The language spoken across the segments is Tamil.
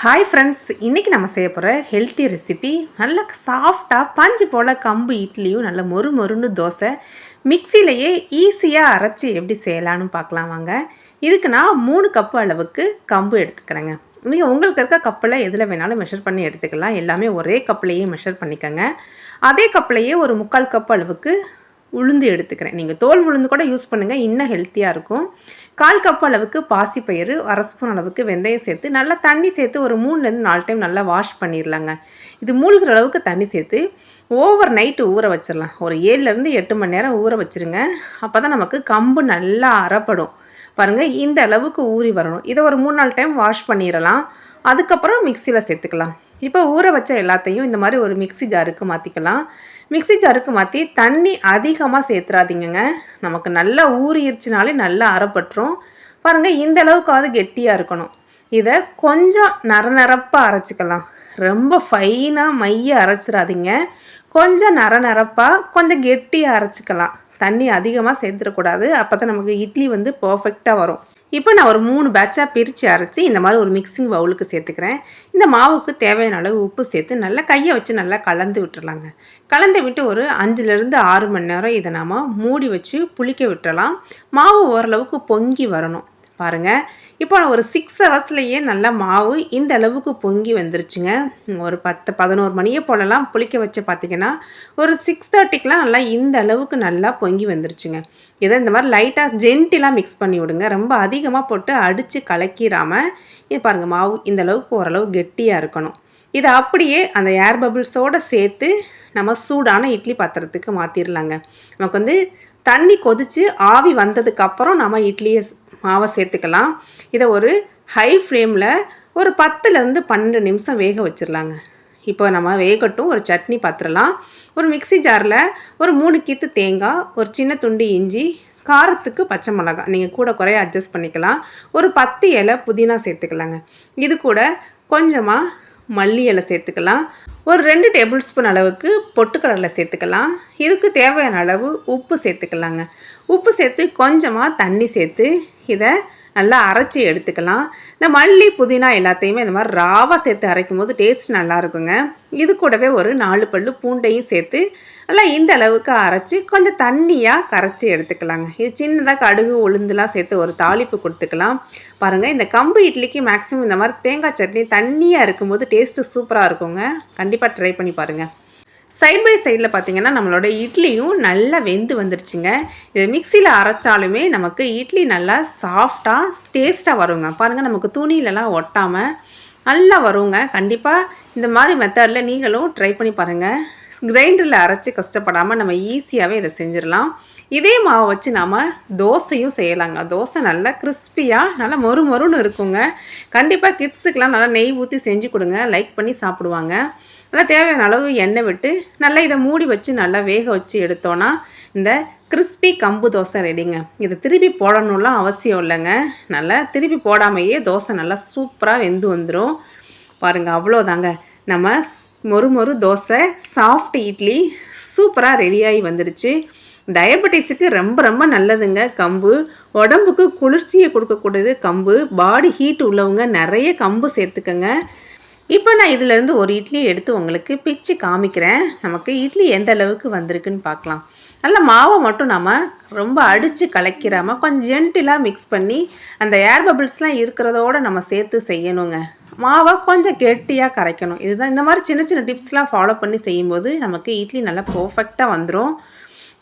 ஹாய் ஃப்ரெண்ட்ஸ், இன்றைக்கி நம்ம செய்ய போகிற ஹெல்த்தி ரெசிபி நல்ல சாஃப்டாக பஞ்சு போல் கம்பு இட்லியும் நல்ல மொறு மொறுன்னு தோசை மிக்சியிலையே ஈஸியாக அரைச்சி எப்படி செய்யலான்னு பார்க்கலாம் வாங்க. இதுக்கு நான் 3 கப்பு அளவுக்கு கம்பு எடுத்துக்கிறேங்க. நீங்கள் உங்களுக்கு இருக்க கப்பில் எதில் வேணாலும் மெஷர் பண்ணி எடுத்துக்கலாம். எல்லாமே ஒரே கப்லேயே மெஷர் பண்ணிக்கோங்க. அதே கப்லேயே ஒரு 3/4 கப் அளவுக்கு உளுந்து எடுத்துக்கிறேன். நீங்கள் தோல் உளுந்து கூட யூஸ் பண்ணுங்கள், இன்னும் ஹெல்த்தியாக இருக்கும். 1/4 கப் அளவுக்கு பாசிப்பயிறு, 1/2 ஸ்பூன் அளவுக்கு வெந்தயம் சேர்த்து நல்லா தண்ணி சேர்த்து ஒரு 3லேருந்து 4 டைம் நல்லா வாஷ் பண்ணிடலாங்க. இது மூழ்கிற அளவுக்கு தண்ணி சேர்த்து ஓவர் நைட்டு ஊற வச்சிடலாம். ஒரு 7லேருந்து 8 மணி நேரம் ஊற வச்சுருங்க. அப்போ தான் நமக்கு கம்பு நல்லா அரைப்படும். பாருங்கள், இந்த அளவுக்கு ஊறி வரணும். இதை ஒரு 3-4 டைம் வாஷ் பண்ணிடலாம். அதுக்கப்புறம் மிக்சியில் சேர்த்துக்கலாம். இப்போ ஊற வச்ச எல்லாத்தையும் இந்த மாதிரி ஒரு மிக்சி ஜாருக்கு மாற்றிக்கலாம். மிக்சி ஜாருக்கு மாற்றி தண்ணி அதிகமாக சேர்த்துறாதீங்க. நமக்கு நல்லா ஊறிடுச்சுனாலே நல்லா அரைப்பட்டுரும். பாருங்கள், இந்த அளவுக்காவது கெட்டியாக இருக்கணும். இதை கொஞ்சம் நரப்பாக அரைச்சிக்கலாம். ரொம்ப ஃபைனாக மைய அரைச்சிடாதீங்க. கொஞ்சம் நரப்பாக கொஞ்சம் கெட்டியாக அரைச்சிக்கலாம். தண்ணி அதிகமாக சேர்த்துடக்கூடாது. அப்போ தான் நமக்கு இட்லி பர்ஃபெக்டாக வரும். இப்போ நான் ஒரு 3 பேட்சாக பிரித்து அரைச்சி இந்த மாதிரி ஒரு மிக்சிங் பவுலுக்கு சேர்த்துக்கிறேன். இந்த மாவுக்கு தேவையான அளவு உப்பு சேர்த்து நல்லா கையை வச்சு நல்லா கலந்து விட்டுறலாங்க. கலந்து விட்டு ஒரு 5லேருந்து 6 மணி நேரம் இதை நாம் மூடி வச்சு புளிக்க விட்டுறலாம். மாவு ஓரளவுக்கு பொங்கி வரணும். பாருங்கள், இப்போ ஒரு 6 ஹவர்ஸ்லேயே நல்லா மாவு இந்த அளவுக்கு பொங்கி வந்துருச்சுங்க. ஒரு 10-11 மணியை போலலாம் புளிக்க வச்சு பார்த்திங்கன்னா ஒரு 6:30க்கெலாம் நல்லா இந்த அளவுக்கு நல்லா பொங்கி வந்துருச்சுங்க. இதை இந்த மாதிரி லைட்டாக ஜென்டிலாக மிக்ஸ் பண்ணி விடுங்க. ரொம்ப அதிகமாக போட்டு அடித்து கலக்கிடாமல் இது பாருங்கள், மாவு இந்த அளவுக்கு ஓரளவு கெட்டியாக இருக்கணும். இதை அப்படியே அந்த ஏர் பபிள்ஸோடு சேர்த்து நம்ம சூடான இட்லி பாத்திரத்துக்கு மாற்றிடலாங்க. நமக்கு தண்ணி கொதித்து ஆவி வந்ததுக்கப்புறம் நம்ம இட்லியை மாவை சேர்த்துக்கலாம். இதை ஒரு ஹை ஃப்ளேமில் ஒரு 10லேருந்து 12 நிமிஷம் வேக வச்சிடலாங்க. இப்போ நம்ம வேகட்டும். ஒரு சட்னி பாத்திரலாம். ஒரு மிக்சி ஜாரில் ஒரு 3 கீத்து தேங்காய், ஒரு சின்ன துண்டு இஞ்சி, காரத்துக்கு பச்சை மிளகாய் நீங்கள் கூட குறைய அட்ஜஸ்ட் பண்ணிக்கலாம். ஒரு 10 இலை புதினா சேர்த்துக்கலாங்க. இது கூட கொஞ்சமாக மல்லி இலை சேர்த்துக்கலாம். ஒரு 2 டேபிள் ஸ்பூன் அளவுக்கு பொட்டுக்கடலை சேர்த்துக்கலாம். இதுக்கு தேவையான அளவு உப்பு சேர்த்துக்கலாங்க. உப்பு சேர்த்து கொஞ்சமாக தண்ணி சேர்த்து இதை நல்லா அரைச்சி எடுத்துக்கலாம். இந்த மல்லி புதினா எல்லாத்தையுமே இந்த மாதிரி ராவாக சேர்த்து அரைக்கும் போது டேஸ்ட் நல்லா இருக்குங்க. இது கூடவே ஒரு 4 பல்லு பூண்டையும் சேர்த்து நல்லா இந்த அளவுக்கு அரைச்சி கொஞ்சம் தண்ணியாக கரைச்சி எடுத்துக்கலாங்க. இது சின்னதாக கடுகு உளுந்துலாம் சேர்த்து ஒரு தாளிப்பு கொடுத்துக்கலாம். பாருங்கள், இந்த கம்பு இட்லிக்கு மேக்ஸிமம் இந்த மாதிரி தேங்காய் சட்னி தண்ணியாக இருக்கும்போது டேஸ்ட்டு சூப்பராக இருக்குங்க. கண்டிப்பாக ட்ரை பண்ணி பாருங்கள். சைட் பை சைடில் பார்த்திங்கன்னா நம்மளோட இட்லியும் நல்லா வெந்து வந்துருச்சுங்க. இது மிக்சியில் அரைச்சாலுமே நமக்கு இட்லி நல்லா சாஃப்டாக டேஸ்ட்டாக வருங்க. பாருங்கள், நமக்கு துணியிலலாம் ஒட்டாமல் நல்லா வருங்க. கண்டிப்பாக இந்த மாதிரி மெத்தடில் நீங்களும் ட்ரை பண்ணி பாருங்கள். கிரைண்டரில் அரைச்சி கஷ்டப்படாமல் நம்ம ஈஸியாகவே இதை செஞ்சிடலாம். இதே மாவை வச்சு நாம் தோசையும் செய்யலாங்க. தோசை நல்லா கிறிஸ்பியாக நல்லா மொறு மொறுன்னு இருக்குங்க. கண்டிப்பாக கிட்ஸுக்கெலாம் நல்லா நெய் ஊற்றி செஞ்சு கொடுங்க, லைக் பண்ணி சாப்பிடுவாங்க. நல்லா தேவையான அளவு எண்ணெய் விட்டு நல்லா இதை மூடி வச்சு நல்லா வேக வச்சு எடுத்தோன்னா இந்த கிறிஸ்பி கம்பு தோசை ரெடிங்க. இதை திருப்பி போடணும்லாம் அவசியம் இல்லைங்க. நல்லா திருப்பி போடாமையே தோசை நல்லா சூப்பராக வெந்து வந்துடும். பாருங்கள், அவ்வளோதாங்க. நம்ம மொறு மொறு தோசை சாஃப்ட் இட்லி சூப்பராக ரெடியாகி வந்துடுச்சு. டயபெட்டிஸுக்கு ரொம்ப ரொம்ப நல்லதுங்க கம்பு. உடம்புக்கு குளிர்ச்சியை கொடுக்கக்கூடியது கம்பு. பாடி ஹீட் உள்ளவங்க நிறைய கம்பு சேர்த்துக்கங்க. இப்போ நான் இதிலேருந்து ஒரு இட்லி எடுத்து உங்களுக்கு பிச்சு காமிக்கிறேன். நமக்கு இட்லி எந்த அளவுக்கு வந்திருக்குன்னு பார்க்கலாம். நல்ல மாவை மட்டும் நம்ம ரொம்ப அடித்து கலக்கிறாமல் கொஞ்சம் ஜென்டிலாக மிக்ஸ் பண்ணி அந்த ஏர் பபிள்ஸ்லாம் இருக்கிறதோடு நம்ம சேர்த்து செய்யணுங்க. மாவை கொஞ்சம் கெட்டியாக கரைக்கணும். இதுதான் இந்த மாதிரி சின்ன சின்ன டிப்ஸ்லாம் ஃபாலோ பண்ணி செய்யும்போது நமக்கு இட்லி நல்லா பர்ஃபெக்டாக வந்துடும்.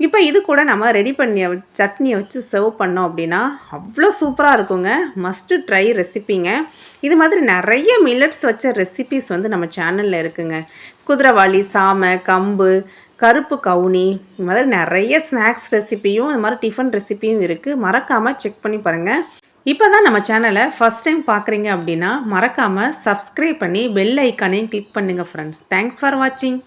இப்போ இது கூட நம்ம ரெடி பண்ணி சட்னியை வச்சு சர்வ் பண்ணோம் அப்படின்னா அவ்வளோ சூப்பராக இருக்குங்க. மஸ்ட்டு ட்ரை ரெசிப்பிங்க. இது மாதிரி நிறைய மில்லட்ஸ் வச்ச ரெசிபிஸ் நம்ம சேனலில் இருக்குங்க. குதிரைவாளி, சாமை, கம்பு, கருப்பு கவுனி, இது மாதிரி நிறைய ஸ்நாக்ஸ் ரெசிப்பியும் இது மாதிரி டிஃபன் ரெசிப்பியும் இருக்குது. மறக்காமல் செக் பண்ணி பாருங்கள். இப்போ தான் நம்ம சேனலை ஃபஸ்ட் டைம் பார்க்குறீங்க அப்படின்னா மறக்காமல் சப்ஸ்கிரைப் பண்ணி பெல் ஐக்கானையும் கிளிக் பண்ணுங்கள் ஃப்ரெண்ட்ஸ். தேங்க்ஸ் ஃபார் வாட்சிங்.